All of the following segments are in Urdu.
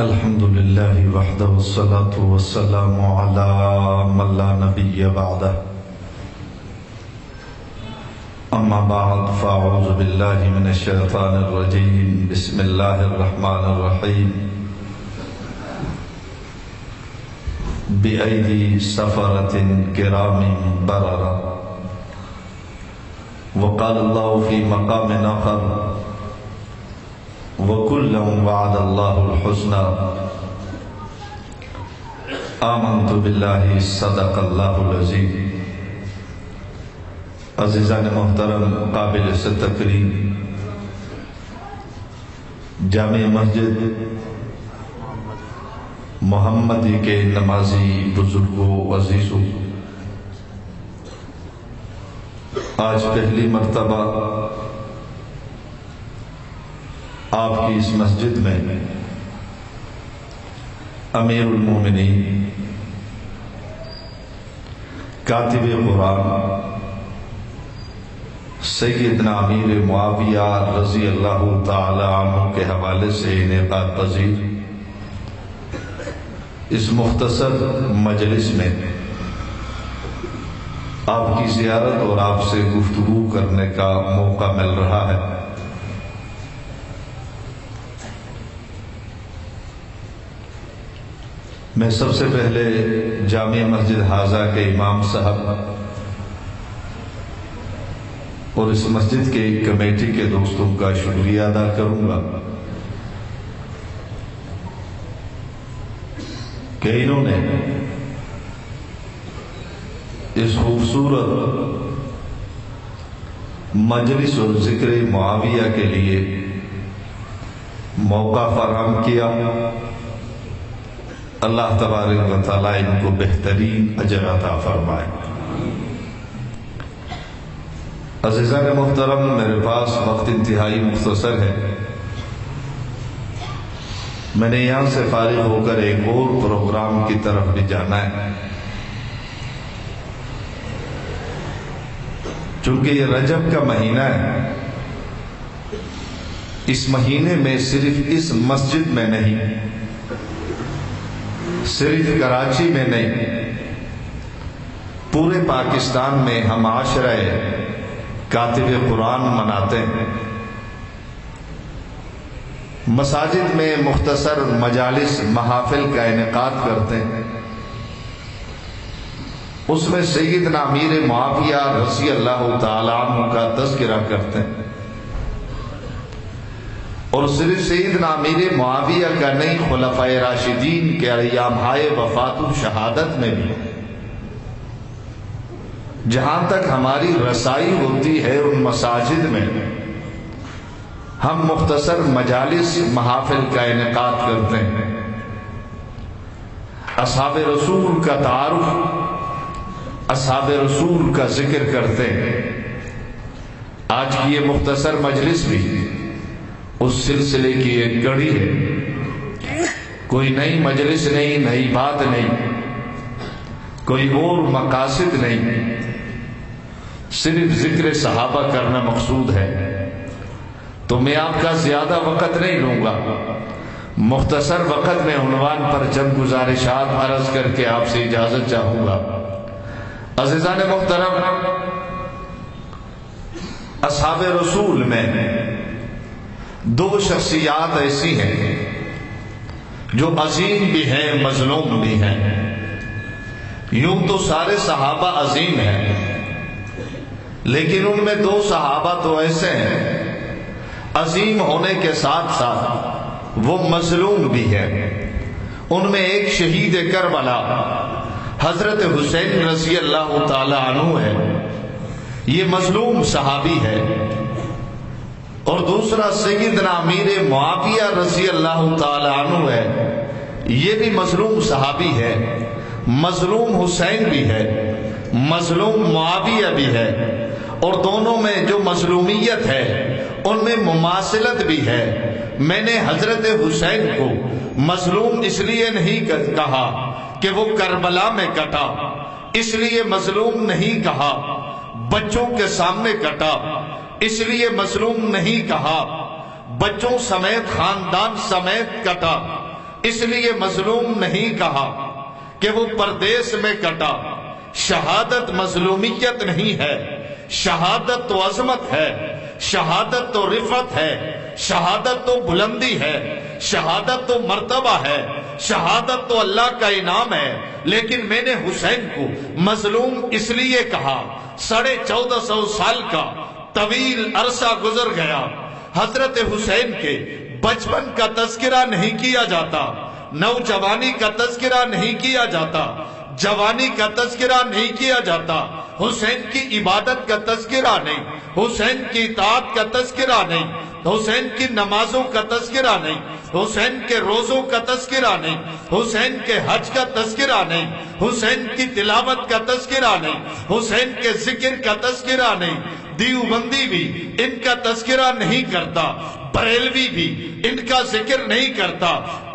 الحمد لله وحده والصلاة والسلام على من لا نبي بعده أما بعد فأعوذ بالله من الشيطان الرجيم بسم الله الرحمن الرحيم بأيدي سفرة كرام بررة وقال الله في مقام آخر وَكُلًّا وَعَدَ اللَّهُ الْحُسْنَى آمنت باللہ صدق اللہ العظیم۔ عزیزان محترم، قابل سے تقریم جامع مسجد محمدی کے نمازی بزرگوں عزیزوں، آج پہلی مرتبہ آپ کی اس مسجد میں امیر المومنین کاتب قرآن سیدنا امیر معاویہ رضی اللہ تعالی عنہ کے حوالے سے انعقاد پذیر اس مختصر مجلس میں آپ کی زیارت اور آپ سے گفتگو کرنے کا موقع مل رہا ہے۔ میں سب سے پہلے جامع مسجد حاضہ کے امام صاحب اور اس مسجد کے کمیٹی کے دوستوں کا شکریہ ادا کروں گا کہ انہوں نے اس خوبصورت مجلس اور ذکر معاویہ کے لیے موقع فراہم کیا۔ اللہ تبارک و تعالیٰ ان کو بہترین اجر عطا فرمائے۔ عزیزان محترم، میرے پاس وقت انتہائی مختصر ہے، میں نے یہاں سے فارغ ہو کر ایک اور پروگرام کی طرف بھی جانا ہے۔ چونکہ یہ رجب کا مہینہ ہے، اس مہینے میں صرف اس مسجد میں نہیں، صرف کراچی میں نہیں، پورے پاکستان میں ہم عاشرہ کاتب قرآن مناتے ہیں۔ مساجد میں مختصر مجالس محافل کا انعقاد کرتے ہیں، اس میں سیدنا امیر معاویہ رضی اللہ تعالی عنہ کا تذکرہ کرتے ہیں، اور صرف سیدنا امیر معاویہ کا نہیں، خلفائے راشدین کے ایام ہائے وفات و شہادت میں بھی جہاں تک ہماری رسائی ہوتی ہے ان مساجد میں ہم مختصر مجالس محافل کا انعقاد کرتے ہیں، اصحاب رسول کا تعارف، اصحاب رسول کا ذکر کرتے ہیں۔ آج کی یہ مختصر مجلس بھی اس سلسلے کی ایک کڑی ہے، کوئی نئی مجلس نہیں، نئی بات نہیں، کوئی اور مقاصد نہیں، صرف ذکر صحابہ کرنا مقصود ہے۔ تو میں آپ کا زیادہ وقت نہیں لوں گا، مختصر وقت میں عنوان پر چند گزارشات عرض کر کے آپ سے اجازت چاہوں گا۔ عزیزان محترم، اصحاب رسول میں دو شخصیات ایسی ہیں جو عظیم بھی ہیں، مظلوم بھی ہیں۔ یوں تو سارے صحابہ عظیم ہیں، لیکن ان میں دو صحابہ تو ایسے ہیں عظیم ہونے کے ساتھ ساتھ وہ مظلوم بھی ہیں۔ ان میں ایک شہید کربلا حضرت حسین رضی اللہ تعالی عنہ ہے، یہ مظلوم صحابی ہے، اور دوسرا سیدنا امیر معاویہ رضی اللہ تعالی عنہ ہے، یہ بھی مظلوم صحابی ہے، مظلوم حسین بھی ہے، مظلوم معاویہ بھی ہے، اور دونوں میں جو مظلومیت ہے ان میں مماثلت بھی ہے۔ میں نے حضرت حسین کو مظلوم اس لیے نہیں کہا کہ وہ کربلا میں کٹا، اس لیے مظلوم نہیں کہا بچوں کے سامنے کٹا، اس لیے مظلوم نہیں کہا بچوں سمیت خاندان سمیت کٹا، اس لیے مظلوم نہیں کہا کہ وہ پردیس میں کٹا۔ شہادت مظلومیت نہیں ہے، شہادت تو عظمت ہے، شہادت تو رفعت ہے، شہادت تو بلندی ہے، شہادت تو مرتبہ ہے، شہادت تو اللہ کا انعام ہے۔ لیکن میں نے حسین کو مظلوم اس لیے کہا، 1450 سال کا طویل عرصہ گزر گیا، حضرت حسین کے بچپن کا تذکرہ نہیں کیا جاتا، نوجوانی کا تذکرہ نہیں کیا جاتا، جوانی کا تذکرہ نہیں کیا جاتا، حسین کی عبادت کا تذکرہ نہیں، حسین کی اطاعت کا تذکرہ نہیں، حسین کی نمازوں کا تذکرہ نہیں، حسین کے روزوں کا تذکرہ نہیں، حسین کے حج کا تذکرہ نہیں، حسین کی تلاوت کا تذکرہ نہیں، حسین کے ذکر کا تذکرہ نہیں۔ دیوبندی بھی ان کا تذکرہ نہیں کرتا، بریلوی بھی ان کا ذکر نہیں کرتا،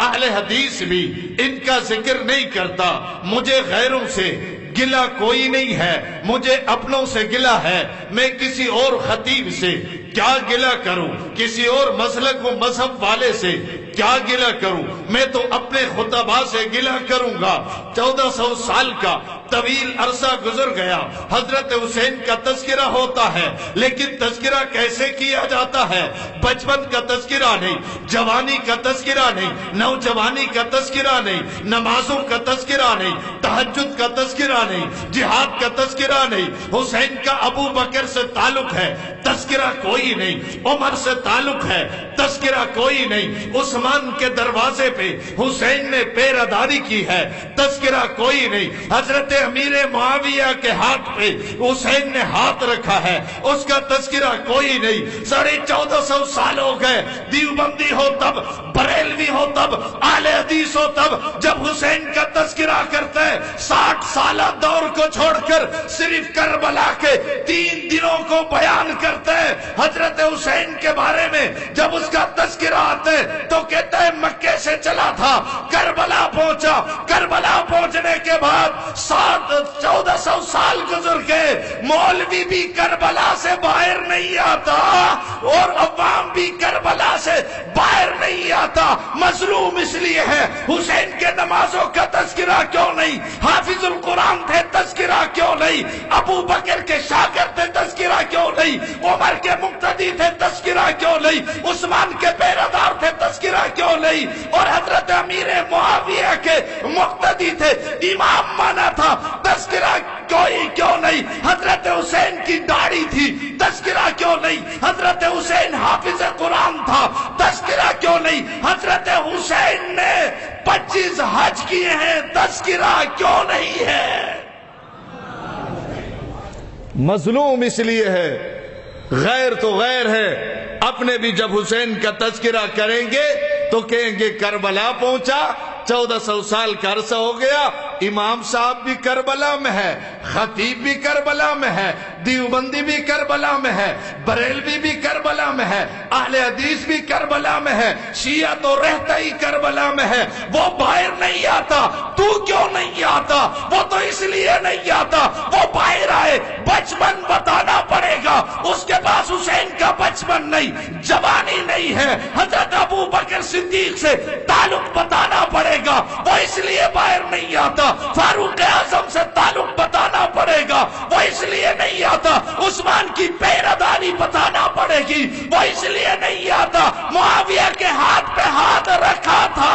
اہل حدیث بھی ان کا ذکر نہیں کرتا۔ مجھے غیروں سے گلہ کوئی نہیں ہے، مجھے اپنوں سے گلہ ہے۔ میں کسی اور خطیب سے کیا گلہ کروں، کسی اور مسلک و مذہب والے سے کیا گلہ کروں، میں تو اپنے خطباء سے گلہ کروں گا۔ 1400 سال کا طویل عرصہ گزر گیا، حضرت حسین کا تذکرہ ہوتا ہے، لیکن تذکرہ کیسے کیا جاتا ہے؟ بچپن کا تذکرہ نہیں، جوانی کا تذکرہ نہیں، نوجوانی کا تذکرہ نہیں، نمازوں کا تذکرہ نہیں، تہجد کا تذکرہ نہیں، جہاد کا تذکرہ نہیں۔ حسین کا ابو بکر سے تعلق ہے، تذکرہ کوئی نہیں، عمر سے تعلق ہے، تذکرہ کوئی نہیں، عثمان کے دروازے پہ حسین نے پیراداری کی ہے، تذکرہ کوئی نہیں، حضرت امیر معاویہ کے ہاتھ پہ حسین نے ہاتھ رکھا ہے، اس کا تذکرہ کوئی نہیں۔ 1450 سال ہو گئے، دیوبندی ہو تب، بریلوی ہو تب، اہل حدیث ہو تب، جب حسین کا تذکرہ کرتے ہیں 60 سالہ دور کو چھوڑ کر صرف کربلا کے 3 دنوں کو بیان کرتے ہیں۔ حضرت حسین کے بارے میں جب اس کا تذکرہ آتے تو کہتے ہیں مکے سے چلا تھا، کربلا پہنچا، کربلا پہنچنے کے بعد 1400 سال گزر گئے، مولوی بھی کربلا سے باہر نہیں آتا اور عوام بھی کربلا سے باہر نہیں آتا۔ مظلوم اس لیے ہے، حسین کے نمازوں کا تذکرہ کیوں نہیں؟ حافظ القرآن تھے، تذکرہ کیوں نہیں؟ ابو بکر کے شاگرد تھے، تذکرہ کیوں نہیں؟ عمر کے مقتدی تھے، تذکرہ کیوں نہیں؟ عثمان کے پیرادار تھے، تذکرہ کیوں نہیں؟ اور حضرت امیر معاویہ کے مقتدی تھے، امام مانا تھا، تذکرہ کوئی کیوں نہیں؟ حضرت حسین کی داڑھی تھی، تذکرہ کیوں نہیں؟ حضرت حسین حافظ قرآن تھا، تذکرہ کیوں نہیں؟ حضرت حسین نے 25 حج کیے ہیں، تذکرہ کیوں نہیں ہے؟ مظلوم اس لیے ہے، غیر تو غیر ہے، اپنے بھی جب حسین کا تذکرہ کریں گے تو کہیں گے کربلا پہنچا، 1400 سال کا عرصہ ہو گیا، امام صاحب بھی کربلا میں ہے، خطیب بھی کربلا میں ہے، دیوبندی بھی کربلا میں ہے، بریلوی بھی کربلا میں ہے، اہل حدیث بھی کربلا میں ہے، شیعہ تو رہتا ہی کربلا میں ہے، وہ باہر نہیں آتا۔ تو کیوں نہیں آتا؟ وہ تو اس لیے نہیں آتا، وہ باہر آئے، بچپن بتانا پڑے گا۔ اس کے پاس حسین کا بچپن نہیں، جوانی نہیں ہے، حضرت ابو بکر صدیق سے تعلق بتانا پڑے گا، وہ اس لیے باہر نہیں آتا۔ فاروق اعظم سے تعلق بتانا پڑے گا، وہ اس لیے نہیں آتا۔ عثمان کی پیراداری بتانا پڑے گی، وہ اس لیے نہیں آتا۔ معاویہ کے ہاتھ پہ ہاتھ رکھا تھا،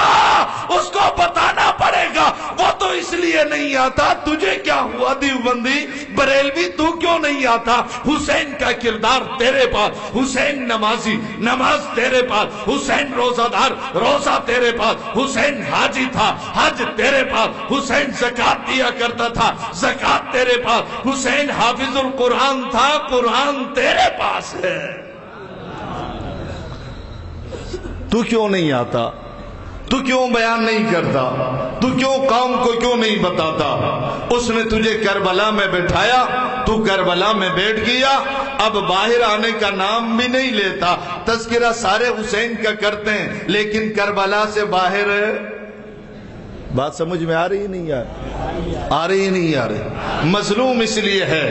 اس کو بتانا پڑے گا، وہ تو اس لیے نہیں آتا۔ تجھے کیا ہوا دیوبندی بریلوی، تو کیوں نہیں آتا؟ حسین کا کردار تیرے پاس، حسین نمازی، نماز تیرے پاس، حسین روزہ دار، روزہ تیرے پاس، حسین حاجی تھا، حج تیرے پاس، حسین زکات دیا کرتا تھا، زکات تیرے پاس، حسین حافظ القرآن تھا، قرآن تیرے پاس ہے۔ تو کیوں نہیں آتا؟ تو کیوں بیان نہیں کرتا؟ تو کیوں قوم کو کیوں نہیں بتاتا؟ اس نے تجھے کربلا میں بٹھایا، تو کربلا میں بیٹھ گیا، اب باہر آنے کا نام بھی نہیں لیتا۔ تذکرہ سارے حسین کا کرتے ہیں، لیکن کربلا سے باہر ہے۔ بات سمجھ میں آ رہی نہیں؟ آ رہی نہیں آ رہی؟ مظلوم اس لیے ہے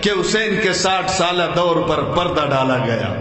کہ حسین کے 60 سالہ دور پر پردہ ڈالا گیا،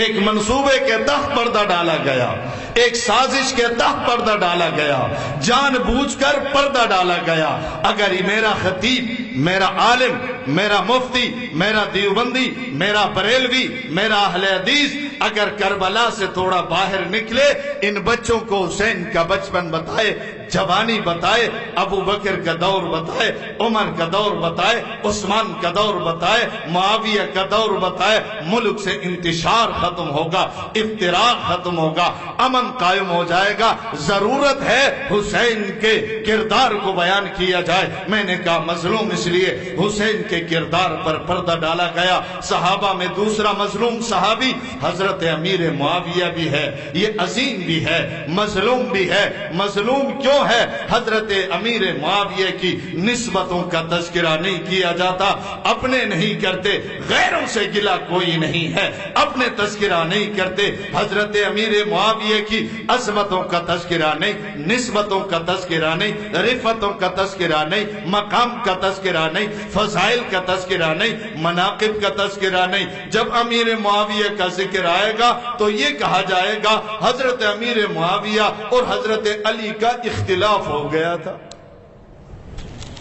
ایک منصوبے کے تحت پردہ ڈالا گیا، ایک سازش کے تحت پردہ ڈالا گیا، جان بوجھ کر پردہ ڈالا گیا۔ اگر یہ میرا خطیب، میرا عالم، میرا مفتی، میرا دیوبندی، میرا بریلوی، میرا اہل حدیث اگر کربلا سے تھوڑا باہر نکلے، ان بچوں کو حسین کا بچپن بتائے، جوانی بتائے، ابو بکر کا دور بتائے، عمر کا دور بتائے، عثمان کا دور بتائے، معاویہ کا دور بتائے، ملک سے انتشار ختم ہوگا، افتراق ختم ہوگا، امن قائم ہو جائے گا۔ ضرورت ہے حسین کے کردار کو بیان کیا جائے۔ میں نے کہا مظلوم اس لیے حسین کے کردار پر پردہ ڈالا گیا۔ صحابہ میں دوسرا مظلوم صحابی حضرت امیر معاویہ بھی ہے، یہ عظیم بھی ہے، مظلوم بھی ہے۔ مظلوم کیوں ہے؟ حضرت امیر معاویہ کی نسبتوں کا تذکرہ نہیں کیا جاتا، اپنے نہیں کرتے، غیروں سے گلہ کوئی نہیں ہے، اپنے تذکرہ نہیں کرتے۔ حضرت امیر معاویہ کی عظمتوں کا تذکرہ نہیں، نسبتوں کا تذکرہ نہیں، رفتوں کا تذکرہ نہیں، مقام کا تذکرہ نہیں، فضائل کا تذکرہ نہیں، مناقب کا تذکرہ نہیں۔ جب امیر معاویہ کا ذکر آئے گا تو یہ کہا جائے گا حضرت امیر معاویہ اور حضرت علی کا اختلاف ہو گیا تھا۔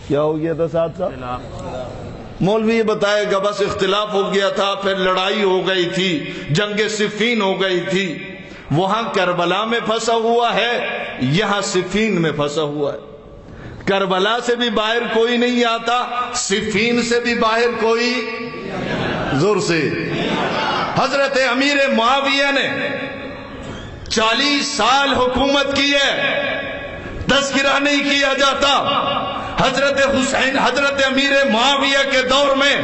کیا ہو گیا تھا ساتھ ساتھ؟ مولوی یہ بتائے گا بس اختلاف ہو گیا تھا، پھر لڑائی ہو گئی تھی، جنگ صفین ہو گئی تھی۔ وہاں کربلا میں پھنسا ہوا ہے، یہاں صفین میں پھنسا ہوا ہے۔ کربلا سے بھی باہر کوئی نہیں آتا، صفین سے بھی باہر کوئی زور سے۔ حضرت امیر معاویہ نے 40 سال حکومت کی ہے، تذکرہ نہیں کیا جاتا۔ حضرت حسین، حضرت امیر معاویہ کے دور میں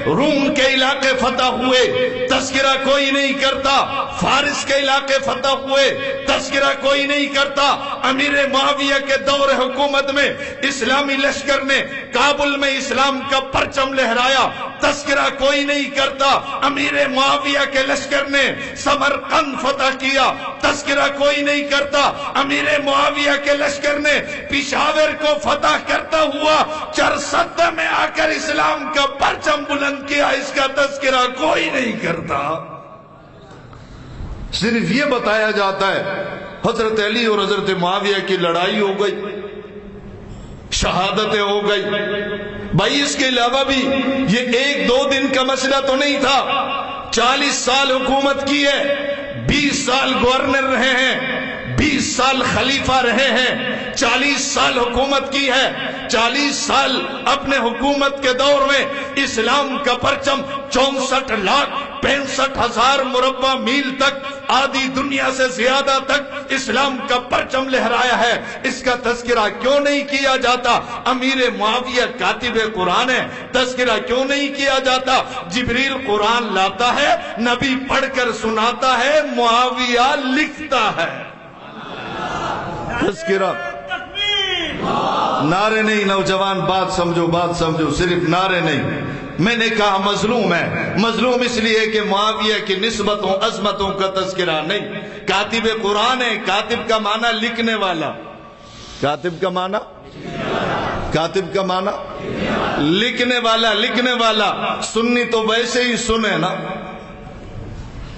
روم کے علاقے فتح ہوئے، تذکرہ کوئی نہیں کرتا۔ فارس کے علاقے فتح ہوئے، تذکرہ کوئی نہیں کرتا۔ امیر معاویہ کے دور حکومت میں اسلامی لشکر نے کابل میں اسلام کا پرچم لہرایا، تذکرہ کوئی نہیں کرتا۔ امیر معاویہ کے لشکر نے سمرقند فتح کیا، تذکرہ کوئی نہیں کرتا۔ امیر معاویہ کے لشکر نے پشاور کو فتح کرتا ہوا چرسدہ میں آ کر اسلام کا پرچم بلند کیا، اس کا تذکرہ کوئی نہیں کرتا۔ صرف یہ بتایا جاتا ہے حضرت علی اور حضرت معاویہ کی لڑائی ہو گئی، شہادتیں ہو گئی۔ بھائی اس کے علاوہ بھی یہ 1-2 دن کا مسئلہ تو نہیں تھا۔ 40 سال حکومت کی ہے، 20 سال گورنر رہے ہیں، 20 سال خلیفہ رہے ہیں، 40 سال حکومت کی ہے۔ 40 سال اپنے حکومت کے دور میں اسلام کا پرچم 64,65,000 مربع میل تک، آدھی دنیا سے زیادہ تک اسلام کا پرچم لہرایا ہے۔ اس کا تذکرہ کیوں نہیں کیا جاتا؟ امیر معاویہ کاتب قرآن ہے، تذکرہ کیوں نہیں کیا جاتا؟ جبریل قرآن لاتا ہے، نبی پڑھ کر سناتا ہے، معاویہ لکھتا ہے۔ تذکرہ نعرے نہیں، نوجوان بات سمجھو، بات سمجھو، صرف نعرے نہیں۔ میں نے کہا مظلوم ہے، مظلوم اس لیے کہ معاویہ کی نسبتوں عظمتوں کا تذکرہ نہیں۔ کاتب قرآن ہے، کاتب کا معنی لکھنے والا، کاتب کا معنی، کاتب کا معنی لکھنے والا، لکھنے والا۔ سنی تو ویسے ہی سنے نا،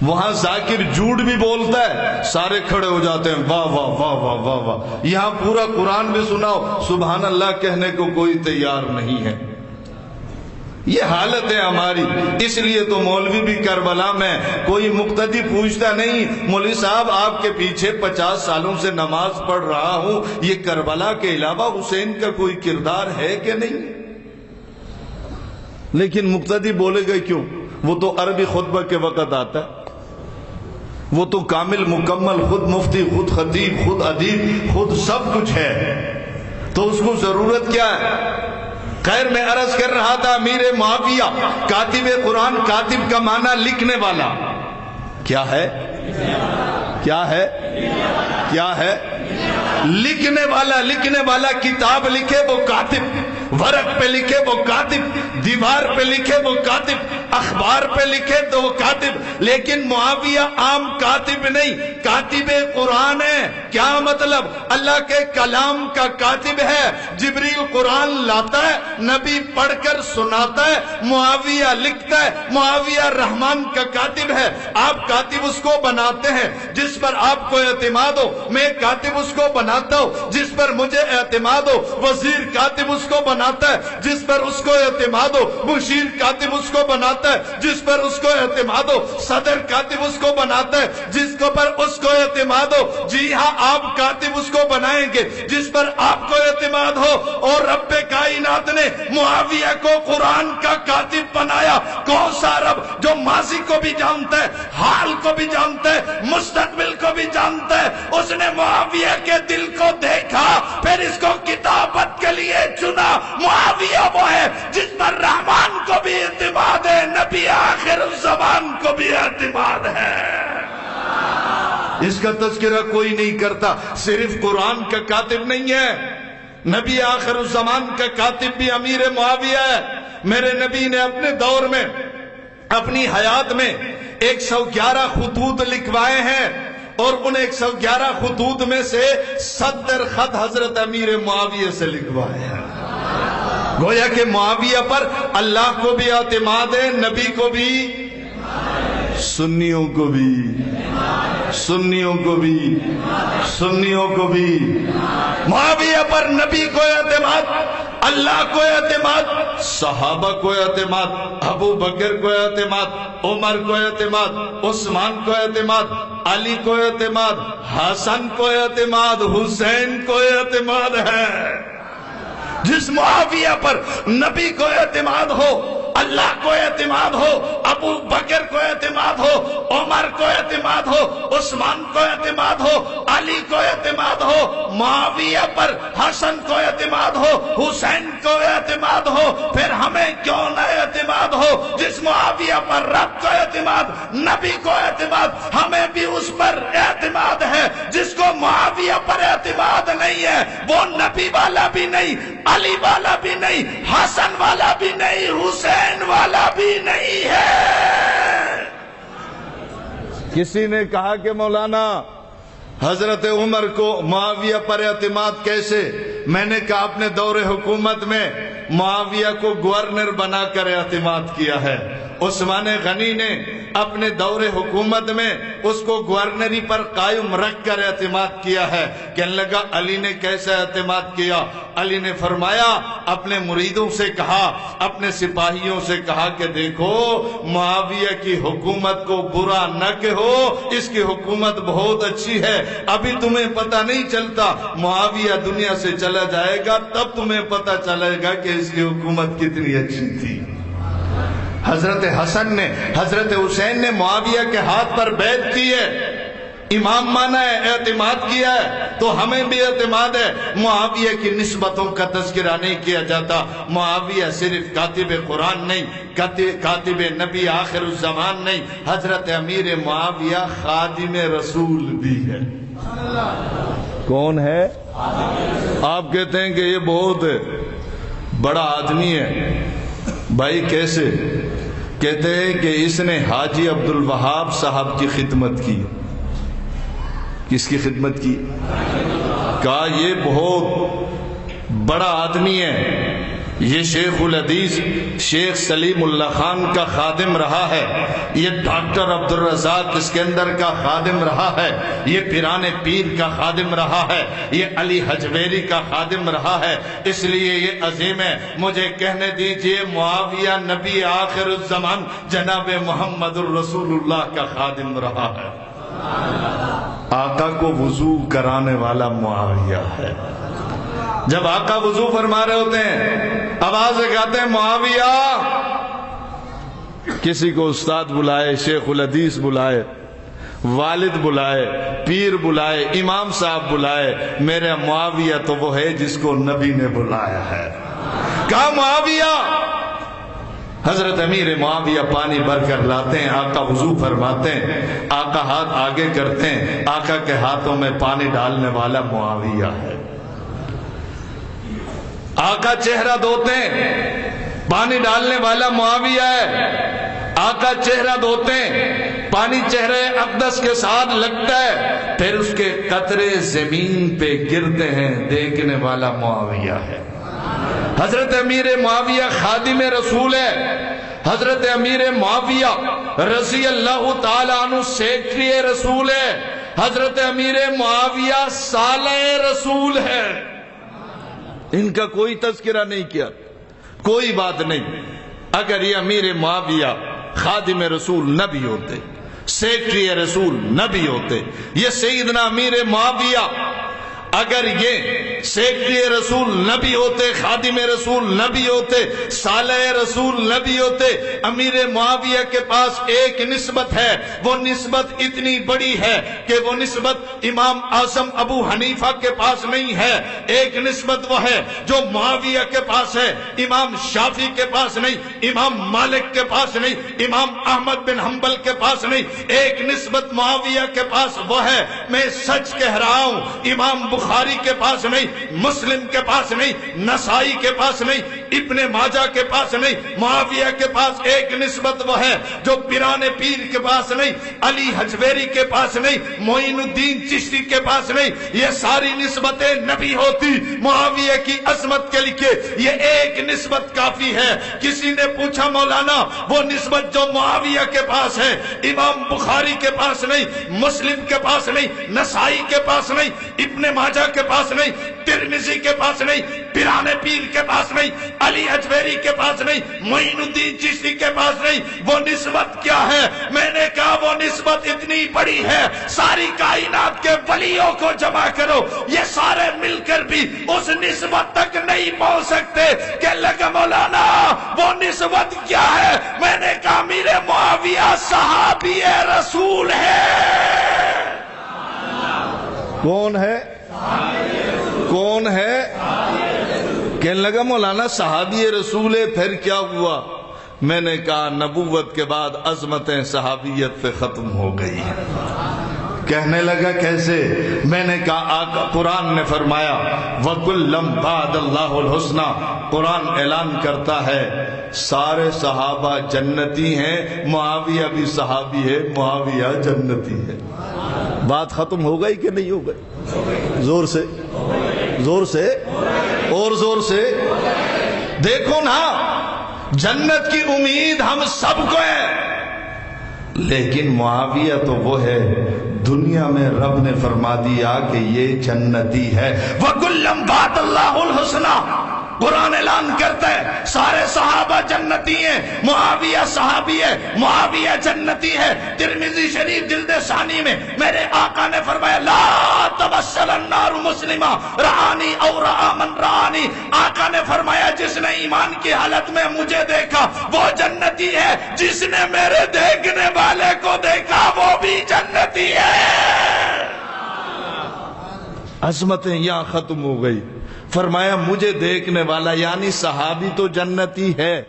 وہاں ذاکر جھوٹ بھی بولتا ہے، سارے کھڑے ہو جاتے ہیں، واہ واہ واہ واہ واہ واہ۔ یہاں پورا قرآن بھی سناؤ، سبحان اللہ کہنے کو کوئی تیار نہیں ہے۔ یہ حالت ہے ہماری۔ اس لیے تو مولوی بھی کربلا میں کوئی مقتدی پوچھتا نہیں، مولوی صاحب آپ کے پیچھے 50 سالوں سے نماز پڑھ رہا ہوں، یہ کربلا کے علاوہ حسین کا کوئی کردار ہے کہ نہیں؟ لیکن مقتدی بولے گا کیوں؟ وہ تو عربی خطبہ کے وقت آتا ہے، وہ تو کامل مکمل، خود مفتی، خود خطیب، خود ادیب، خود سب کچھ ہے، تو اس کو ضرورت کیا ہے؟ خیر میں عرض کر رہا تھا امیر معاویہ کاتب قرآن، کاتب کا معنی لکھنے والا۔ کیا ہے؟ کیا ہے؟ کیا ہے؟ لکھنے والا، لکھنے والا۔ کتاب لکھے وہ کاتب، ورق پہ لکھے وہ کاتب، دیوار پہ لکھے وہ کاتب۔ اخبار پہ لکھے تو وہ کاتب، لیکن معاویہ عام کاتب نہیں، کاتب قرآن ہے۔ کیا مطلب؟ اللہ کے کلام کا کاتب ہے۔ جبریل قرآن لاتا ہے، نبی پڑھ کر سناتا ہے، معاویہ لکھتا ہے۔ معاویہ رحمان کا کاتب ہے۔ آپ کاتب اس کو بناتے ہیں جس پر آپ کو اعتماد ہو، میں کاتب اس کو بناتا ہوں جس پر مجھے اعتماد ہو۔ وزیر کاتب اس کو بناتا ہے جس پر اس کو اعتماد ہو۔ مشیر کاتب اس کو بناتا ہے جس پر اس کو اعتماد ہو۔ صدر کاتب اس کو بناتا ہے جس کو پر اس کو اعتماد ہو۔ جی ہاں، آپ کاتب اس کو بنائیں گے جس پر آپ کو اعتماد ہو۔ اور رب کائنات نے معاویہ کو قرآن کا کاتب بنایا۔ کون سا رب؟ جو ماضی کو بھی جانتا ہے، حال کو بھی جانتا ہے، مستقبل کو بھی جانتا ہے۔ اس نے معاویہ کے دل کو دیکھا، پھر اس کو کتابت کے لیے چنا۔ معاویہ وہ ہے جس پر رحمان کو بھی اعتماد ہے، نبی آخر الزمان کو بھی اعتماد ہے۔ اس کا تذکرہ کوئی نہیں کرتا۔ صرف قرآن کا کاتب نہیں ہے، نبی آخر الزمان کا کاتب بھی امیر معاویہ ہے۔ میرے نبی نے اپنے دور میں، اپنی حیات میں 111 خطوط لکھوائے ہیں، اور ان 111 خطوط میں سے 70 خط حضرت امیر معاویہ سے لکھوائے ہیں۔ گویا کہ معاویہ پر اللہ کو بھی اعتماد ہے، نبی کو بھی، سنیوں کو بھی، سنیوں کو بھی، سنیوں کو بھی۔ معاویہ پر نبی کو اعتماد، اللہ کو اعتماد، صحابہ کو اعتماد، ابو بکر کو اعتماد، عمر کو اعتماد، عثمان کو اعتماد، علی کو اعتماد، حسن کو اعتماد، حسین کو اعتماد ہے۔ جس معاویہ پر نبی کو اعتماد ہو، اللہ کو اعتماد ہو، ابو بکر کو اعتماد ہو، عمر کو اعتماد ہو، عثمان کو اعتماد ہو، علی کو اعتماد ہو، معاویہ پر حسن کو اعتماد ہو، حسین کو اعتماد ہو، پھر ہمیں کیوں نہ اعتماد ہو؟ جس معاویہ پر رب کو اعتماد، نبی کو اعتماد، ہمیں بھی اس پر اعتماد ہے۔ جس کو معاویہ پر اعتماد نہیں ہے، وہ نبی والا بھی نہیں، علی والا بھی نہیں، حسن والا بھی نہیں، حسین والا بھی نہیں ہے۔ کسی نے کہا کہ مولانا حضرت عمر کو معاویہ پر اعتماد کیسے؟ میں نے کہا اپنے دور حکومت میں معاویہ کو گورنر بنا کر اعتماد کیا ہے۔ عثمان غنی نے اپنے دور حکومت میں اس کو گورنری پر قائم رکھ کر اعتماد کیا ہے۔ کہنے لگا علی نے کیسے اعتماد کیا؟ علی نے فرمایا، اپنے مریدوں سے کہا، اپنے سپاہیوں سے کہا کہ دیکھو معاویہ کی حکومت کو برا نہ کہو، اس کی حکومت بہت اچھی ہے۔ ابھی تمہیں پتہ نہیں چلتا، معاویہ دنیا سے چلا جائے گا تب تمہیں پتہ چلے گا کہ اس کی حکومت کتنی اچھی تھی۔ حضرت حسن نے، حضرت حسین نے معاویہ کے ہاتھ پر بیعت کی ہے، امام مانا ہے، اعتماد کیا ہے، تو ہمیں بھی اعتماد ہے۔ معاویہ کی نسبتوں کا تذکرہ نہیں کیا جاتا۔ معاویہ صرف کاتب قرآن نہیں، کاتب نبی آخر الزمان نہیں، حضرت امیر معاویہ خادم رسول بھی ہے۔ کون ہے؟ آپ کہتے ہیں کہ یہ بہت بڑا آدمی ہے، بھائی کیسے؟ کہتے ہیں کہ اس نے حاجی عبد الوہاب صاحب کی خدمت کی۔ کس کی خدمت کی؟ کہا یہ بہت بڑا آدمی ہے، یہ شیخ الحدیث شیخ سلیم اللہ خان کا خادم رہا ہے، یہ ڈاکٹر عبد الرزاق اسکندر کا خادم رہا ہے، یہ پیران پیر کا خادم رہا ہے، یہ علی حجویری کا خادم رہا ہے، اس لیے یہ عظیم ہے۔ مجھے کہنے دیجئے معاویہ نبی آخر الزمان جناب محمد الرسول اللہ کا خادم رہا ہے۔ آقا کو وضو کرانے والا معاویہ ہے۔ جب آقا وضو فرما رہے ہوتے ہیں، آواز لگاتے ہیں معاویہ، کسی کو استاد بلائے، شیخ الحدیث بلائے، والد بلائے، پیر بلائے، امام صاحب بلائے، میرا معاویہ تو وہ ہے جس کو نبی نے بلایا ہے۔ کہا معاویہ، حضرت امیر معاویہ پانی بھر کر لاتے ہیں، آقا وضو فرماتے ہیں، آقا ہاتھ آگے کرتے ہیں، آقا کے ہاتھوں میں پانی ڈالنے والا معاویہ ہے۔ آقا چہرہ دھوتے ہیں، پانی ڈالنے والا معاویہ ہے۔ آقا چہرہ دھوتے ہیں، پانی چہرے اقدس کے ساتھ لگتا ہے، پھر اس کے قطرے زمین پہ گرتے ہیں، دیکھنے والا معاویہ ہے۔ حضرت امیر معاویہ خادم رسول ہے، حضرت امیر معاویہ رضی اللہ تعالیٰ عنہ سیکٹری رسول ہے، حضرت امیر معاویہ صالح رسول ہے۔ ان کا کوئی تذکرہ نہیں کیا، کوئی بات نہیں۔ اگر یہ امیر معاویہ خادم رسول نہ بھی ہوتے، سیکٹری رسول نہ بھی ہوتے، یہ سیدنا امیر معاویہ اگر یہ سیکٹری رسول نہ بھی ہوتے، خادم رسول نہ بھی ہوتے، صالح رسول نہ بھی ہوتے، امیر معاویہ کے پاس ایک نسبت ہے، وہ نسبت اتنی بڑی ہے کہ وہ نسبت امام اعظم ابو حنیفہ کے پاس نہیں ہے۔ ایک نسبت وہ ہے جو معاویہ کے پاس ہے، امام شافعی کے پاس نہیں، امام مالک کے پاس نہیں، امام احمد بن حنبل کے پاس نہیں۔ ایک نسبت معاویہ کے پاس وہ ہے، میں سچ کہہ رہا ہوں، امام بخاری کے پاس نہیں، مسلم کے پاس نہیں، نسائی کے پاس نہیں، ابن ماجہ کے پاس نہیں، معاویہ کے پاس ایک نسبت وہ ہے جو پیران پیر کے پاس نہیں، علی حجویری کے پاس نہیں، معین الدین چشتی کے پاس نہیں۔ یہ ساری نسبتیں نبی ہوتی، معاویہ کی عظمت کے لیے یہ ایک نسبت کافی ہے۔ کسی نے پوچھا مولانا وہ نسبت جو معاویہ کے پاس ہے، امام بخاری کے پاس نہیں، مسلم کے پاس نہیں، نسائی کے پاس نہیں، ابن ماجہ کے پاس نہیں، ترمذی کے پاس نہیں، پیران پیر کے پاس نہیں، علی حجویری کے پاس نہیں، معین الدین چشتی کے پاس نہیں، وہ نسبت کیا ہے؟ میں نے کہا وہ نسبت اتنی بڑی ہے، ساری کائنات کے ولیوں کو جمع کرو، یہ سارے مل کر بھی اس نسبت تک نہیں پہنچ سکتے۔ کہ لگا مولانا وہ نسبت کیا ہے؟ میں نے کہا امیر معاویہ صحابی رسول ہے۔ کون ہے؟ کون ہے؟ کہنے لگا مولانا صحابی رسول ہے، پھر کیا ہوا؟ میں نے کہا نبوت کے بعد عظمتیں صحابیت پہ ختم ہو گئی ہیں۔ کہنے لگا کیسے؟ میں نے کہا آقا قرآن نے فرمایا وَكُلًّا بَعْدَ اللَّهُ الْحُسْنَى، قرآن اعلان کرتا ہے سارے صحابہ جنتی ہیں، معاویہ بھی صحابی ہے، معاویہ جنتی ہے۔ بات ختم ہو گئی کہ نہیں ہو گئی؟ زور سے، زور سے اور زور سے۔ دیکھو نا جنت کی امید ہم سب کو ہے، لیکن معاویہ تو وہ ہے دنیا میں رب نے فرما دیا کہ یہ جنتی ہے۔ وَكُلًّا بَعْدَ اللَّهُ الْحُسْنَى، قرآن اعلان کرتا ہے سارے صحابہ جنتی ہیں، معاویہ صحابی ہے، معاویہ جنتی ہے۔ ترمذی شریف جلد ثانی میں میرے آقا نے فرمایا لا تمثل النار مسلمہ رآنی او رآ من رآنی، آقا نے فرمایا جس نے ایمان کی حالت میں مجھے دیکھا وہ جنتی ہے، جس نے میرے دیکھنے والے کو دیکھا وہ بھی جنتی ہے۔ عظمتیں یہاں ختم ہو گئی۔ فرمایا مجھے دیکھنے والا یعنی صحابی تو جنتی ہے،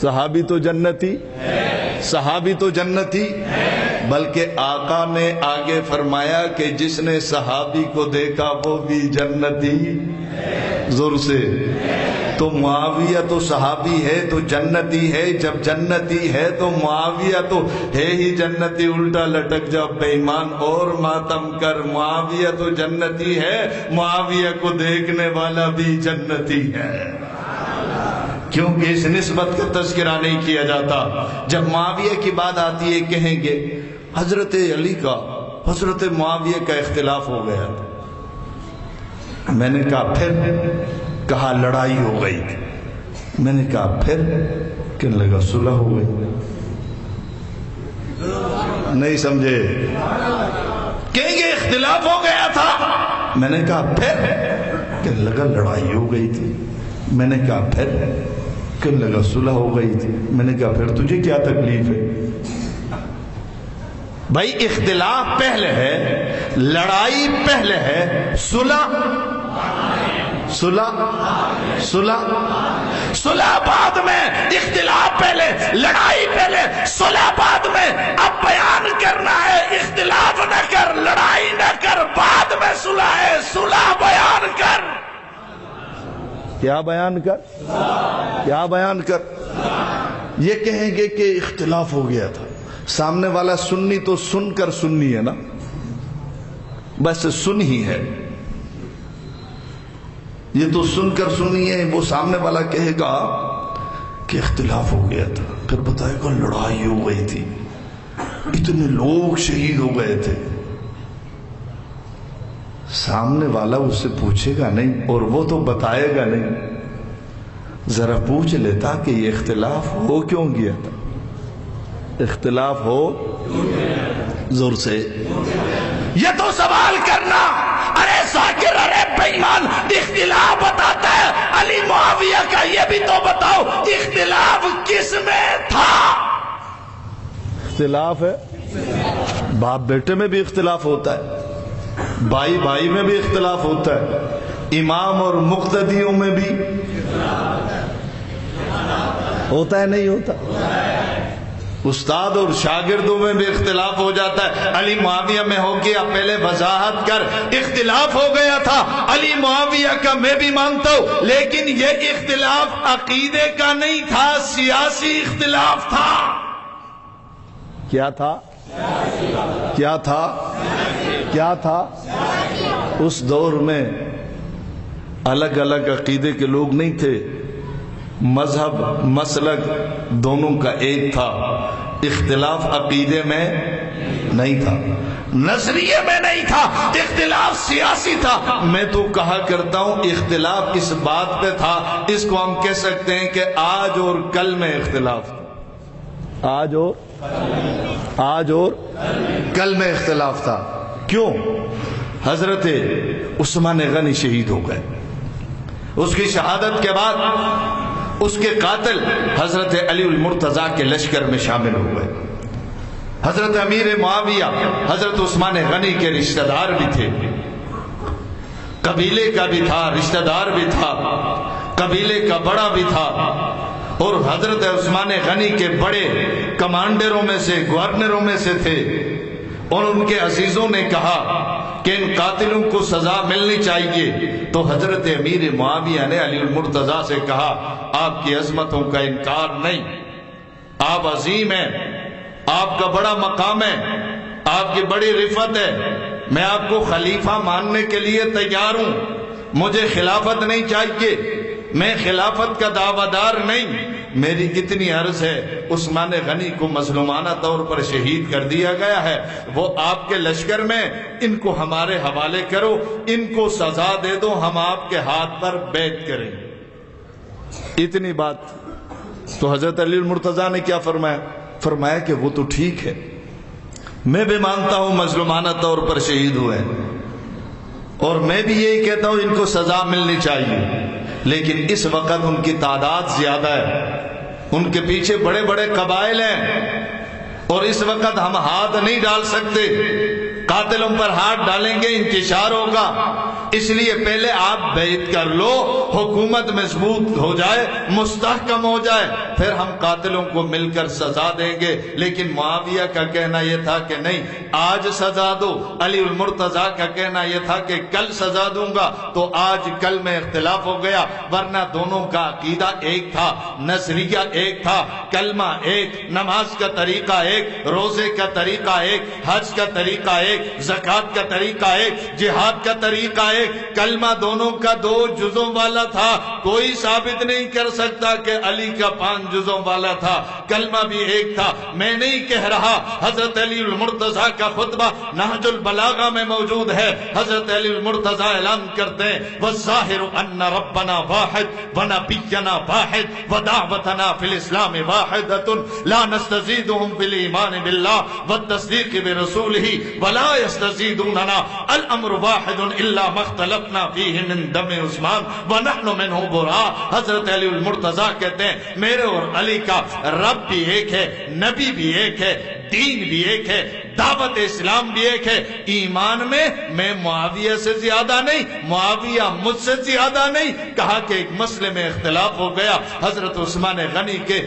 صحابی تو جنتی ہے، صحابی تو جنتی ہے، بلکہ آقا نے آگے فرمایا کہ جس نے صحابی کو دیکھا وہ بھی جنتی ہے۔ زور سے۔ تو معاویہ تو صحابی ہے تو جنتی ہے، جب جنتی ہے تو معاویہ تو ہے ہی جنتی، الٹا لٹک جا بے ایمان اور ماتم کر، معاویہ تو جنتی ہے، معاویہ کو دیکھنے والا بھی جنتی ہے۔ کیونکہ اس نسبت کا تذکرہ نہیں کیا جاتا۔ جب معاویہ کی بات آتی ہے کہیں گے حضرت علی کا حضرت معاویہ کا اختلاف ہو گیا تھا۔ میں نے کہا پھر؟ کہا لڑائی ہو گئی۔ میں نے کہا پھر؟ کہنے لگا صلح ہو گئی۔ نہیں سمجھے؟ کہیں گے اختلاف ہو گیا تھا۔ میں نے کہا پھر؟ کہنے لگا لڑائی ہو گئی تھی۔ میں نے کہا پھر؟ کہنے لگا صلح ہو گئی تھی۔ میں نے کہا پھر تجھے کیا تکلیف ہے؟ بھائی اختلاف پہلے ہے، لڑائی پہلے ہے، صلح صلح بعد میں، اختلاف پہلے، لڑائی پہلے، صلح بعد میں۔ اب بیان کرنا ہے اختلاف نہ کر، لڑائی نہ کر، بعد میں صلح ہے، صلح بیان کر۔ کیا بیان کر، کیا بیان کر. یہ کہیں گے کہ اختلاف ہو گیا تھا. سامنے والا سنی تو سن کر سنی ہے نا، بس سن ہی ہے. یہ تو سن کر سنی ہے. وہ سامنے والا کہے گا کہ اختلاف ہو گیا تھا، پھر بتائے گا لڑائی ہو گئی تھی، اتنے لوگ شہید ہو گئے تھے. سامنے والا اس سے پوچھے گا نہیں اور وہ تو بتائے گا نہیں. ذرا پوچھ لیتا کہ یہ اختلاف ہو کیوں گیا تھا، اختلاف ہو زور سے. یہ تو سوال کرنا، ارے ذاکر، ارے بے ایمان، اختلاف بتاتا ہے علی معاویہ کا، یہ بھی تو بتاؤ اختلاف کس میں تھا. اختلاف ہے، باپ بیٹے میں بھی اختلاف ہوتا ہے، بھائی بھائی میں بھی اختلاف ہوتا ہے، امام اور مقتدیوں میں بھی ہوتا ہے نہیں ہوتا، استاد اور شاگردوں میں بھی اختلاف ہو جاتا ہے. علی معاویہ میں ہو گیا، پہلے وضاحت کر. اختلاف ہو گیا تھا علی معاویہ کا، میں بھی مانتا ہوں، لیکن یہ اختلاف عقیدے کا نہیں تھا، سیاسی اختلاف تھا. کیا تھا؟ کیا تھا؟ کیا تھا؟ اس دور میں الگ الگ عقیدے کے لوگ نہیں تھے، مذہب مسلک دونوں کا ایک تھا. اختلاف عقیدے میں نہیں تھا، نظریے میں نہیں تھا، اختلاف سیاسی تھا. میں تو کہا کرتا ہوں اختلاف اس بات پہ تھا، اس کو ہم کہہ سکتے ہیں کہ آج اور کل میں اختلاف تھا. آج اور کل میں اختلاف تھا. کیوں؟ حضرت عثمان غنی شہید ہو گئے. اس کی شہادت کے بعد اس کے قاتل حضرت علی المرتضیٰ کے لشکر میں شامل ہو گئے. حضرت امیر معاویہ حضرت عثمان غنی کے رشتہ دار بھی تھے، قبیلے کا بھی تھا، رشتہ دار بھی تھا، قبیلے کا بڑا بھی تھا. اور حضرت عثمان غنی کے بڑے کمانڈروں میں سے، گورنروں میں سے تھے. اور ان کے عزیزوں نے کہا کہ ان قاتلوں کو سزا ملنی چاہیے. تو حضرت امیر معاویہ نے علی المرتضیٰ سے کہا آپ کی عظمتوں کا انکار نہیں، آپ عظیم ہیں، آپ کا بڑا مقام ہے، آپ کی بڑی رفعت ہے، میں آپ کو خلیفہ ماننے کے لیے تیار ہوں. مجھے خلافت نہیں چاہیے، میں خلافت کا دعویدار نہیں. میری کتنی عرض ہے، عثمان غنی کو مظلومانہ طور پر شہید کر دیا گیا ہے، وہ آپ کے لشکر میں، ان کو ہمارے حوالے کرو، ان کو سزا دے دو، ہم آپ کے ہاتھ پر بیعت کریں. اتنی بات. تو حضرت علی المرتضیٰ نے کیا فرمایا؟ فرمایا کہ وہ تو ٹھیک ہے، میں بھی مانتا ہوں مظلومانہ طور پر شہید ہوئے، اور میں بھی یہی کہتا ہوں ان کو سزا ملنی چاہیے، لیکن اس وقت ان کی تعداد زیادہ ہے، ان کے پیچھے بڑے بڑے قبائل ہیں، اور اس وقت ہم ہاتھ نہیں ڈال سکتے. قاتلوں پر ہاتھ ڈالیں گے انتشار ہوگا، اس لیے پہلے آپ بیعت کر لو، حکومت مضبوط ہو جائے، مستحکم ہو جائے، پھر ہم قاتلوں کو مل کر سزا دیں گے. لیکن معاویہ کا کہنا یہ تھا کہ نہیں، آج سزا دو. علی المرتضیٰ کا کہنا یہ تھا کہ کل سزا دوں گا. تو آج کل میں اختلاف ہو گیا، ورنہ دونوں کا عقیدہ ایک تھا، نظریہ ایک تھا، کلمہ ایک، نماز کا طریقہ ایک، روزے کا طریقہ ایک، حج کا طریقہ ایک، زکوٰۃ کا طریقہ ایک، جہاد کا طریقہ ایک. کلمہ دونوں کا 2 جزوں والا تھا. کوئی ثابت نہیں کر سکتا کہ علی کا 5 جزوں والا تھا. کلمہ بھی ایک تھا. میں نہیں کہہ رہا، حضرت علی المرتضیٰ کا خطبہ نہج البلاغہ میں موجود ہے. حضرت علی المرتضیٰ اعلان کرتے ہیں وَالظَّاهِرُ أَنَّ رَبَّنَا وَاحِدٌ وَنَبِيُّنَا وَاحِدٌ وَدَعْوَتُنَا فِي الْإِسْلَامِ وَاحِدَةٌ لَا نَسْتَزِيدُهُمْ فِي الْإِيمَانِ بِاللَّهِ وَالتَّصْدِيقِ بِرَسُولِهِ وَلَا يَسْتَزِيدُونَنَا الْأَمْرُ وَاحِدٌ إِلَّا مَا اخْتَلَفْنَا فِيهِ مِنْ دَمِ عثمان وَنَحْنُ مِنْهُ بُرَاءٌ. حضرت علی المرتضیٰ کہتے ہیں میرے اور علی کا رب بھی ایک ہے، نبی بھی ایک ہے، دین بھی ایک ہے، دعوت اسلام بھی ایک ہے، ایمان میں میں معاویہ سے زیادہ نہیں، معاویہ مجھ سے زیادہ نہیں۔ کہا کہ ایک مسئلے میں اختلاف ہو گیا، حضرت عثمان غنی کے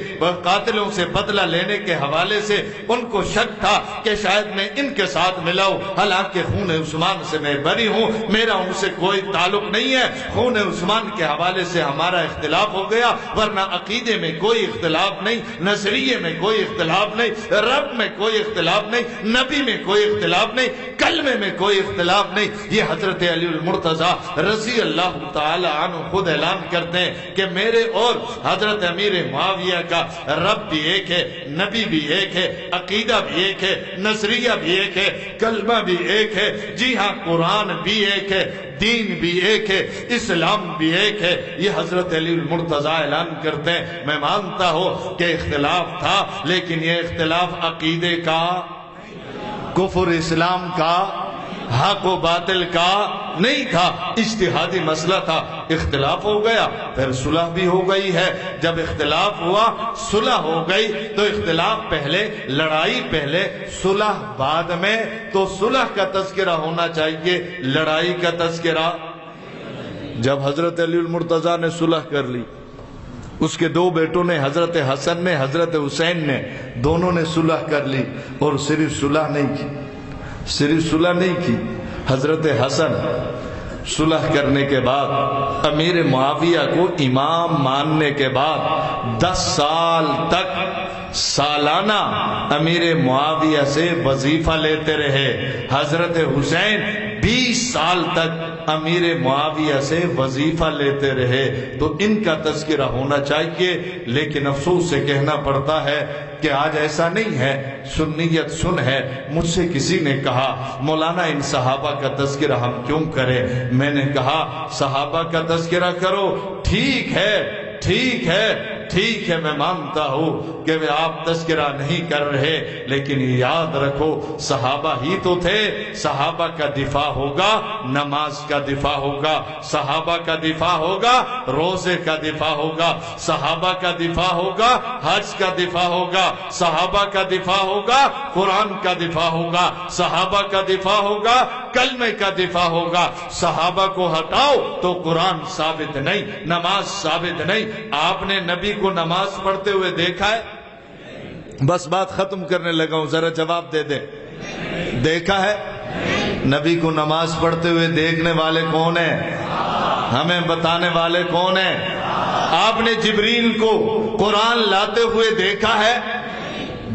قاتلوں سے بدلہ لینے کے حوالے سے ان کو شک تھا کہ شاید میں ان کے ساتھ ملاؤں، حالانکہ خون عثمان سے میں بری ہوں، میرا ان سے کوئی تعلق نہیں ہے۔ خون عثمان کے حوالے سے ہمارا اختلاف ہو گیا، ورنہ عقیدے میں کوئی اختلاف نہیں، نظریے میں کوئی اختلاف نہیں، رب میں کوئی اختلاف نہیں، نبی میں کوئی اختلاف نہیں، کلمے میں کوئی اختلاف نہیں۔ یہ حضرت علی المرتضیٰ رضی اللہ تعالی عنہ خود اعلان کرتے ہیں کہ میرے اور حضرت امیر معاویہ کا رب بھی ایک ہے، نبی بھی ایک ہے، عقیدہ بھی ایک ہے، نظریہ بھی ایک ہے، کلمہ بھی ایک ہے، جی ہاں قرآن بھی ایک ہے، دین بھی ایک ہے، اسلام بھی ایک ہے۔ یہ حضرت علی المرتضیٰ اعلان کرتے ہیں میں مانتا ہوں کہ اختلاف تھا، لیکن یہ اختلاف عقیدے کا، کفر اسلام کا، حق و باطل کا نہیں تھا، اجتہادی مسئلہ تھا۔ اختلاف ہو گیا، پھر صلح بھی ہو گئی ہے۔ جب اختلاف ہوا، صلح ہو گئی، تو اختلاف پہلے، لڑائی پہلے، صلح بعد میں، تو صلح کا تذکرہ ہونا چاہیے، لڑائی کا تذکرہ۔ جب حضرت علی المرتضیٰ نے صلح کر لی، اس کے دو بیٹوں نے، حضرت حسن نے، حضرت حسین نے، دونوں نے صلح کر لی، اور صرف صلح نہیں کی، صرف صلح نہیں کی۔ حضرت حسن صلح کرنے کے بعد امیر معاویہ کو امام ماننے کے بعد 10 سال تک سالانہ امیر معاویہ سے وظیفہ لیتے رہے۔ حضرت حسین 20 سال تک امیر معاویہ سے وظیفہ لیتے رہے۔ تو ان کا تذکرہ ہونا چاہیے، لیکن افسوس سے کہنا پڑتا ہے کہ آج ایسا نہیں ہے، سنیت سن ہے۔ مجھ سے کسی نے کہا مولانا ان صحابہ کا تذکرہ ہم کیوں کریں؟ میں نے کہا صحابہ کا تذکرہ کرو، ٹھیک ہے، ٹھیک ہے، ٹھیک ہے، میں مانتا ہوں کہ آپ تذکرہ نہیں کر رہے، لیکن یاد رکھو صحابہ ہی تو تھے۔ صحابہ کا دفاع ہوگا، نماز کا دفاع ہوگا، صحابہ کا دفاع ہوگا، روزے کا دفاع ہوگا، صحابہ کا دفاع ہوگا، حج کا دفاع ہوگا، صحابہ کا دفاع ہوگا، قرآن کا دفاع ہوگا، صحابہ کا دفاع ہوگا، کلمے کا دفاع ہوگا۔ صحابہ کو ہٹاؤ تو قرآن ثابت نہیں، نماز ثابت نہیں۔ آپ نے نبی کو نماز پڑھتے ہوئے دیکھا ہے؟ بس بات ختم کرنے لگا ہوں، ذرا جواب دے دیں۔ دیکھا ہے؟ نبی کو نماز پڑھتے ہوئے دیکھنے والے کون ہیں؟ ہمیں بتانے والے کون ہیں؟ آپ نے جبریل کو قرآن لاتے ہوئے دیکھا ہے؟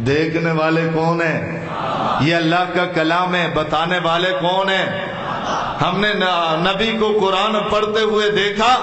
دیکھنے والے کون ہیں؟ یہ اللہ کا کلام ہے، بتانے والے کون ہیں؟ ہم نے نبی کو قرآن پڑھتے ہوئے دیکھا؟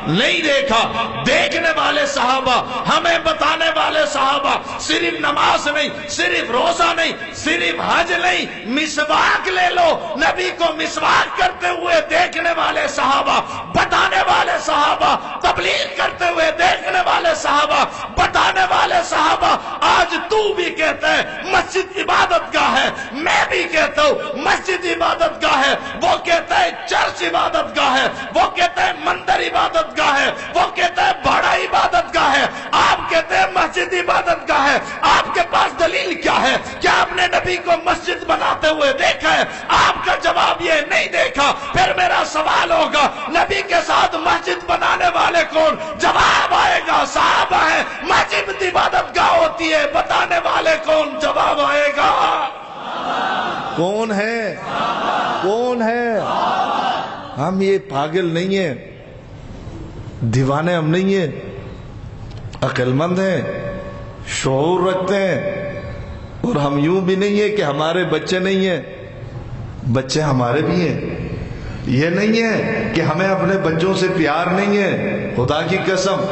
نہیں دیکھا۔ دیکھنے والے صحابہ، ہمیں بتانے والے صحابہ، صرف نماز نہیں، صرف روزہ نہیں، صرف حج نہیں، مسواک لے لو، نبی کو مسواک کرتے ہوئے دیکھنے والے صحابہ، بتانے والے صحابہ، تبلیغ کرتے ہوئے دیکھنے والے صحابہ، بتانے والے صحابہ۔ آج تو بھی کہتا ہے مسجد عبادت گاہ ہے، میں بھی کہتا ہوں مسجد عبادت گاہ ہے، وہ کہتا ہے چرچ عبادت گاہ ہے، وہ کہتا ہے مندر عبادت گاہ ہے، وہ کہتا ہے بڑا عبادت گاہ ہے، آپ کہتے ہیں مسجد عبادت گاہ ہے۔ آپ کے پاس دلیل کیا ہے؟ کیا آپ نے نبی کو مسجد بناتے ہوئے دیکھا ہے؟ آپ کا جواب یہ نہیں دیکھا۔ پھر میرا سوال ہوگا نبی کے ساتھ مسجد بنانے والے کون؟ جواب آئے گا صحابہ ہے۔ مسجد عبادت گاہ ہوتی ہے، بتانے والے کون؟ جواب آئے گا کون ہے؟ کون ہے؟ ہم یہ پاگل نہیں ہیں، دیوانے ہم نہیں ہیں، عقل مند ہیں، شعور رکھتے ہیں، اور ہم یوں بھی نہیں ہیں کہ ہمارے بچے نہیں ہیں، بچے ہمارے بھی ہیں۔ یہ نہیں ہے کہ ہمیں اپنے بچوں سے پیار نہیں ہے، خدا کی قسم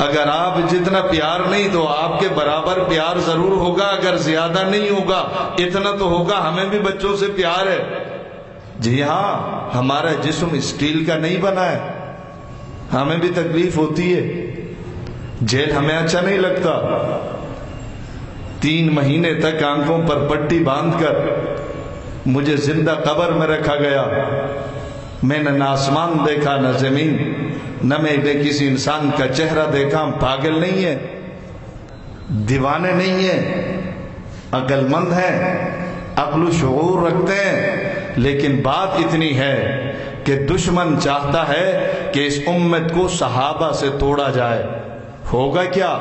اگر آپ جتنا پیار نہیں تو آپ کے برابر پیار ضرور ہوگا، اگر زیادہ نہیں ہوگا اتنا تو ہوگا، ہمیں بھی بچوں سے پیار ہے۔ جی ہاں، ہمارا جسم اسٹیل کا نہیں بنا ہے، ہمیں بھی تکلیف ہوتی ہے، جیل ہمیں اچھا نہیں لگتا۔ 3 مہینے تک آنکھوں پر پٹی باندھ کر مجھے زندہ قبر میں رکھا گیا، میں نے نہ آسمان دیکھا نہ زمین، نہ میں نے کسی انسان کا چہرہ دیکھا۔ ہم پاگل نہیں ہیں، دیوانے نہیں ہیں، عقل مند ہیں۔ عقل و شعور رکھتے ہیں، لیکن بات اتنی ہے کہ دشمن چاہتا ہے کہ اس امت کو صحابہ سے توڑا جائے۔ ہوگا کیا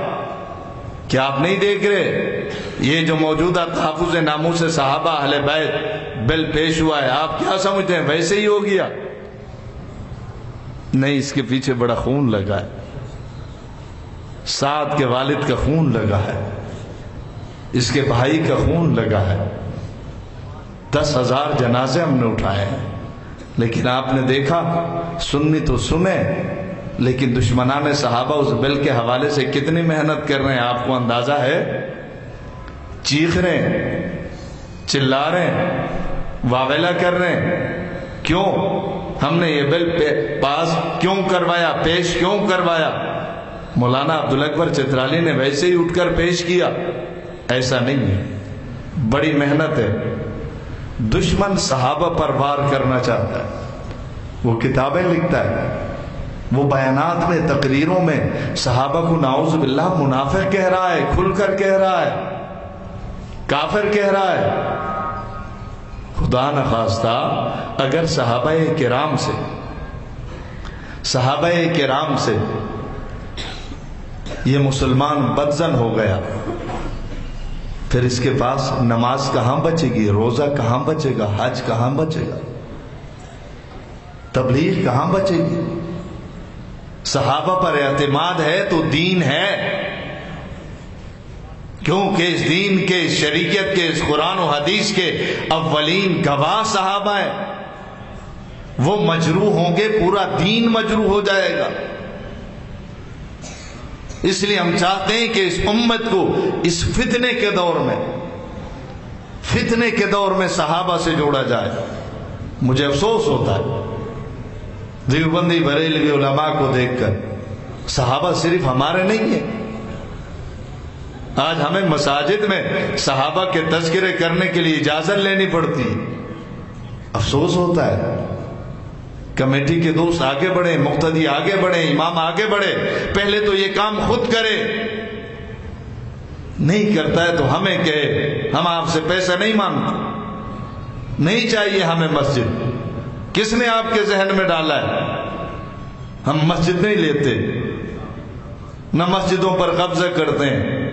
آپ نہیں دیکھ رہے یہ جو موجودہ تحفظ ناموس صحابہ اہل بیت بل پیش ہوا ہے، آپ کیا سمجھتے ہیں ویسے ہی ہو گیا؟ نہیں، اس کے پیچھے بڑا خون لگا ہے، سعد کے والد کا خون لگا ہے، اس کے بھائی کا خون لگا ہے، 10,000 جنازے ہم نے اٹھائے ہیں۔ لیکن آپ نے دیکھا سنی تو سنے، لیکن دشمنان صحابہ اس بل کے حوالے سے کتنی محنت کر رہے ہیں آپ کو اندازہ ہے؟ چیخ رہے ہیں، چلا رہے ہیں، واویلا کر رہے ہیں، کیوں ہم نے یہ بل پاس کیوں کروایا، پیش کیوں کروایا؟ مولانا عبدالاکبر چترالی نے ویسے ہی اٹھ کر پیش کیا؟ ایسا نہیں ہے، بڑی محنت ہے۔ دشمن صحابہ پر وار کرنا چاہتا ہے، وہ کتابیں لکھتا ہے، وہ بیانات میں تقریروں میں صحابہ کو نعوذ باللہ منافق کہہ رہا ہے، کھل کر کہہ رہا ہے، کافر کہہ رہا ہے۔ خدا نخواستہ اگر صحابہ کرام سے یہ مسلمان بدزن ہو گیا، پھر اس کے پاس نماز کہاں بچے گی، روزہ کہاں بچے گا، حج کہاں بچے گا، تبلیغ کہاں بچے گی؟ صحابہ پر اعتماد ہے تو دین ہے، کیونکہ اس دین کے، اس شریعت کے، اس قرآن و حدیث کے اولین گواہ صحابہ ہیں۔ وہ مجروح ہوں گے، پورا دین مجروح ہو جائے گا۔ اس لیے ہم چاہتے ہیں کہ اس امت کو اس فتنے کے دور میں صحابہ سے جوڑا جائے۔ مجھے افسوس ہوتا ہے دیوبندی بریلوی علماء کو دیکھ کر، صحابہ صرف ہمارے نہیں ہیں۔ آج ہمیں مساجد میں صحابہ کے تذکرے کرنے کے لیے اجازت لینی پڑتی ہے، افسوس ہوتا ہے۔ کمیٹی کے دوست آگے بڑھیں، مقتدی آگے بڑھیں، امام آگے بڑھے، پہلے تو یہ کام خود کرے۔ نہیں کرتا ہے تو ہمیں کہے ہم آپ سے پیسہ نہیں مانگتے، نہیں چاہیے ہمیں مسجد۔ کس نے آپ کے ذہن میں ڈالا ہے؟ ہم مسجد نہیں لیتے، نہ مسجدوں پر قبضہ کرتے ہیں،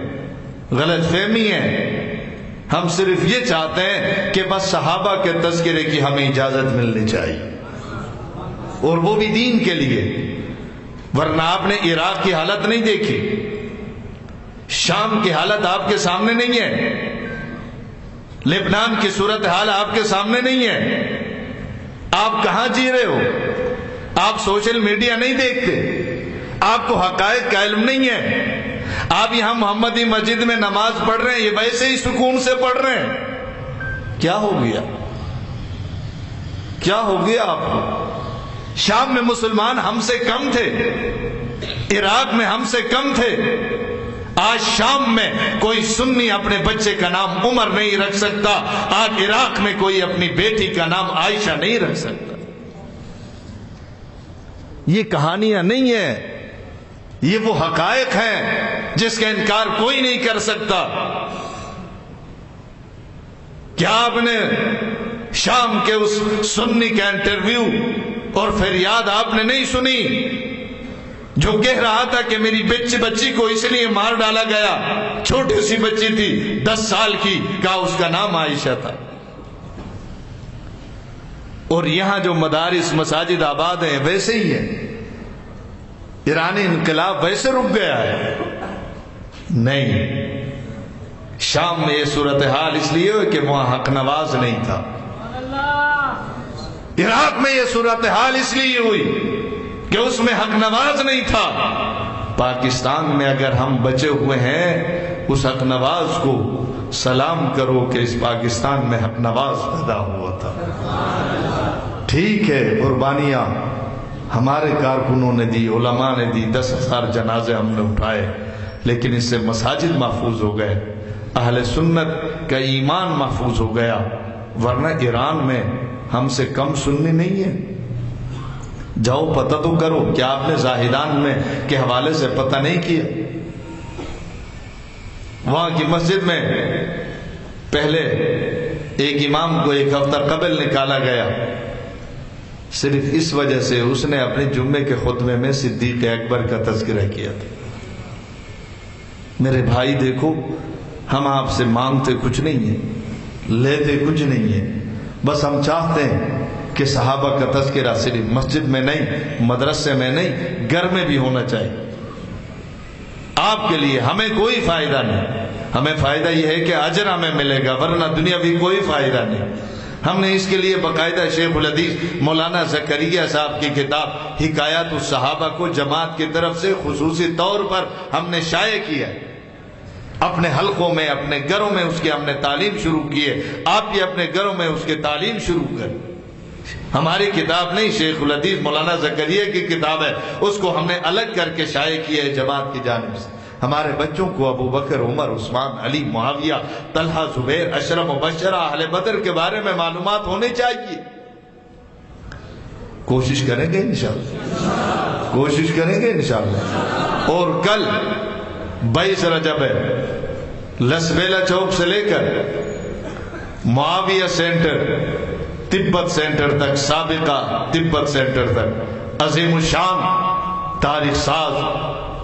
غلط فہمی ہے۔ ہم صرف یہ چاہتے ہیں کہ بس صحابہ کے تذکرے کی ہمیں اجازت ملنی چاہیے، اور وہ بھی دین کے لیے۔ ورنہ آپ نے عراق کی حالت نہیں دیکھی، شام کی حالت آپ کے سامنے نہیں ہے، لبنان کی صورتحال آپ کے سامنے نہیں ہے۔ آپ کہاں جی رہے ہو؟ آپ سوشل میڈیا نہیں دیکھتے، آپ کو حقائق کا علم نہیں ہے۔ آپ یہاں محمدی مسجد میں نماز پڑھ رہے ہیں، یہ ویسے ہی سکون سے پڑھ رہے ہیں۔ کیا ہو گیا؟ کیا ہو گیا آپ کو؟ شام میں مسلمان ہم سے کم تھے، عراق میں ہم سے کم تھے۔ آج شام میں کوئی سنی اپنے بچے کا نام عمر نہیں رکھ سکتا، آج عراق میں کوئی اپنی بیٹی کا نام عائشہ نہیں رکھ سکتا۔ یہ کہانیاں نہیں ہیں، یہ وہ حقائق ہیں جس کا انکار کوئی نہیں کر سکتا۔ کیا آپ نے شام کے اس سنی کا انٹرویو اور فریاد آپ نے نہیں سنی جو کہہ رہا تھا کہ میری بچی کو اس لیے مار ڈالا گیا، چھوٹی سی بچی تھی 10 سال کی، کہا اس کا نام عائشہ تھا۔ اور یہاں جو مدارس مساجد آباد ہیں ویسے ہی ہیں۔ ایرانی انقلاب ویسے رک گیا ہے؟ نہیں، شام میں یہ صورتحال اس لیے ہوئی کہ وہاں حق نواز نہیں تھا۔ عراق میں یہ صورتحال اس لیے ہوئی کہ اس میں حق نواز نہیں تھا۔ پاکستان میں اگر ہم بچے ہوئے ہیں، اس حق نواز کو سلام کرو کہ اس پاکستان میں حق نواز پیدا ہوا تھا۔ ٹھیک ہے، قربانیاں ہمارے کارکنوں نے دی، علماء نے دی، 10,000 جنازے ہم نے اٹھائے، لیکن اس سے مساجد محفوظ ہو گئے، اہل سنت کا ایمان محفوظ ہو گیا۔ ورنہ ایران میں ہم سے کم سنی نہیں ہے۔ جاؤ پتہ تو کرو، کیا آپ نے زاہدان میں کے حوالے سے پتہ نہیں کیا؟ وہاں کی مسجد میں پہلے ایک امام کو ایک ہفتہ قبل نکالا گیا صرف اس وجہ سے اس نے اپنے جمعے کے خطبے میں صدیق اکبر کا تذکرہ کیا تھا۔ میرے بھائی دیکھو، ہم آپ سے مانگتے کچھ نہیں ہے، لیتے کچھ نہیں ہے، بس ہم چاہتے ہیں کہ صحابہ کا تذکرہ صرف مسجد میں نہیں، مدرسے میں نہیں، گھر میں بھی ہونا چاہیے۔ آپ کے لیے ہمیں کوئی فائدہ نہیں، ہمیں فائدہ یہ ہے کہ اجر ہمیں ملے گا، ورنہ دنیا بھی کوئی فائدہ نہیں۔ ہم نے اس کے لیے باقاعدہ شیخ الحدیث مولانا زکریا صاحب کی کتاب حکایات الصحابہ کو جماعت کی طرف سے خصوصی طور پر ہم نے شائع کیا، اپنے حلقوں میں، اپنے گھروں میں اس کی ہم نے تعلیم شروع کی ہے۔ آپ بھی اپنے گھروں میں اس کی تعلیم شروع کریں۔ ہماری کتاب نہیں، شیخ الحدیث مولانا زکریا کی کتاب ہے، اس کو ہم نے الگ کر کے شائع کیا ہے جماعت کی جانب سے۔ ہمارے بچوں کو ابو بکر، عمر، عثمان، علی، معاویہ، طلحہ، زبیر، عشرہ مبشرہ، اہل بدر کے بارے میں معلومات ہونی چاہیے۔ کوشش کریں گے انشاءاللہ، کوشش کریں گے انشاءاللہ۔ اور کل 22 رجب ہے، لسبیلا چوک سے لے کر معاویہ سینٹر، تبت سینٹر تک، سابقہ تبت سینٹر تک عظیم الشان تاریخ ساز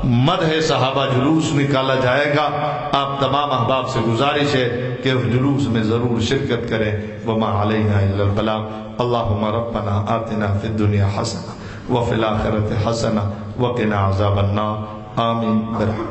مدح صحابہ جلوس نکالا جائے گا۔ آپ تمام احباب سے گزارش ہے کہ اس جلوس میں ضرور شرکت کریں۔ وما علینا الا البلاغ۔ اللہم ربنا آتنا فی الدنیا حسنہ وفی الآخرۃ حسنہ وقنا عذاب النار۔ آمین برحمتک۔